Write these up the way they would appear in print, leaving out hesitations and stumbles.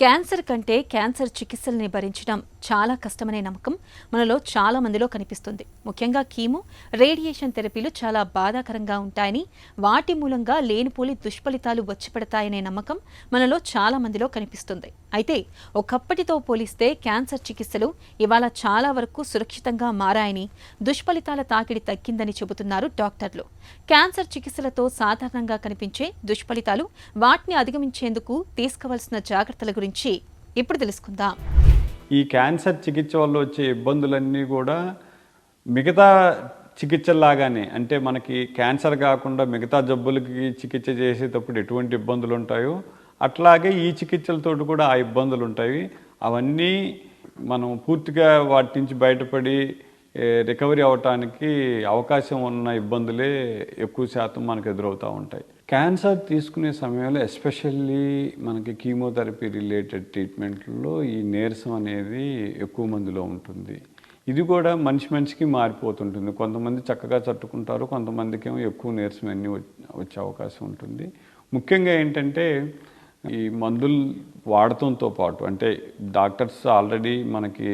Cancer కంటే cancer చికిత్సల్ని భరించడం చాలా కష్టమనే నమ్మకం మనలో చాలా మందిలో కనిపిస్తుంది. ముఖ్యంగా కీమో, రేడియేషన్ థెరపీలు చాలా బాధాకరంగా ఉంటాయని, వాటి మూలంగా లేనిపోని దుష్ఫలితాలు వచ్చిపడతాయనే నమ్మకం మనలో చాలా మందిలో కనిపిస్తుంది. అయితే ఒకప్పటితో పోలిస్తే క్యాన్సర్ చికిత్సలు ఇవాళ చాలా వరకు సురక్షితంగా మారాయని, దుష్ఫలితాల తాకిడి తగ్గిందని చెబుతున్నారు డాక్టర్లు. క్యాన్సర్ చికిత్సలతో సాధారణంగా కనిపించే దుష్ఫలితాలు, వాటిని అధిగమించేందుకు తీసుకోవాల్సిన జాగ్రత్తల గురించి ఇప్పుడు తెలుసుకుందాం. ఈ క్యాన్సర్ చికిత్స వల్ల వచ్చే ఇబ్బందులన్నీ కూడా మిగతా చికిత్సలాగానే, అంటే మనకి క్యాన్సర్ కాకుండా మిగతా జబ్బులకి చికిత్స చేసేటప్పుడు ఎటువంటి ఇబ్బందులు ఉంటాయో అట్లాగే ఈ చికిత్సలతో కూడా ఆ ఇబ్బందులు ఉంటాయి. అవన్నీ మనం పూర్తిగా వాటి నుంచి బయటపడి రికవరీ అవటానికి అవకాశం ఉన్న ఇబ్బందులే ఎక్కువ శాతం మనకు ఎదురవుతూ ఉంటాయి. క్యాన్సర్ తీసుకునే సమయంలో ఎస్పెషల్లీ మనకి కీమోథెరపీ రిలేటెడ్ ట్రీట్మెంట్లో ఈ నీరసం అనేది ఎక్కువ మందిలో ఉంటుంది. ఇది కూడా మనిషికి మారిపోతుంటుంది. కొంతమంది చక్కగా తట్టుకుంటారు, కొంతమందికి ఏమో ఎక్కువ నీరసం అన్నీ వచ్చే అవకాశం ఉంటుంది. ముఖ్యంగా ఏంటంటే ఈ మందులు వాడటంతో పాటు, అంటే డాక్టర్స్ ఆల్రెడీ మనకి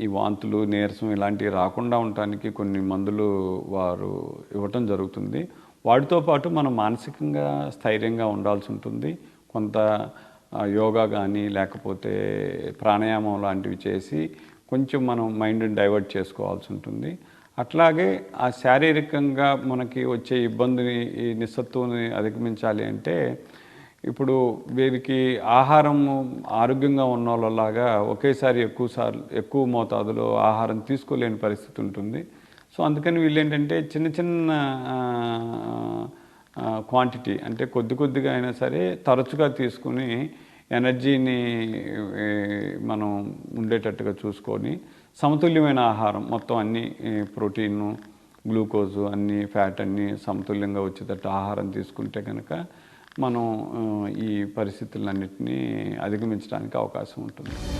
ఈ వాంతులు, నీరసం ఇలాంటివి రాకుండా ఉండటానికి కొన్ని మందులు వారు ఇవ్వటం జరుగుతుంది. వాటితో పాటు మనం మానసికంగా స్థైర్యంగా ఉండాల్సి ఉంటుంది. కొంత యోగా కానీ లేకపోతే ప్రాణాయామం లాంటివి చేసి కొంచెం మనం మైండ్ని డైవర్ట్ చేసుకోవాల్సి ఉంటుంది. అట్లాగే ఆ శారీరకంగా మనకి వచ్చే ఇబ్బందిని, ఈ నిస్సత్తుని అధిగమించాలి అంటే ఇప్పుడు వీరికి ఆహారం ఆరోగ్యంగా ఉన్న వాళ్ళలాగా ఒకేసారి ఎక్కువ మోతాదులో ఆహారం తీసుకోలేని పరిస్థితి ఉంటుంది. సో అందుకని వీళ్ళు ఏంటంటే చిన్న చిన్న క్వాంటిటీ, అంటే కొద్దిగా అయినా సరే తరచుగా తీసుకుని ఎనర్జీని మనం ఉండేటట్టుగా చూసుకొని సమతుల్యమైన ఆహారం మొత్తం అన్నీ ప్రోటీను, గ్లూకోజు అన్నీ, ఫ్యాట్ అన్నీ సమతుల్యంగా వచ్చేటట్టు ఆహారం తీసుకుంటే కనుక మనం ఈ పరిస్థితులన్నింటినీ అధిగమించడానికి అవకాశం ఉంటుంది.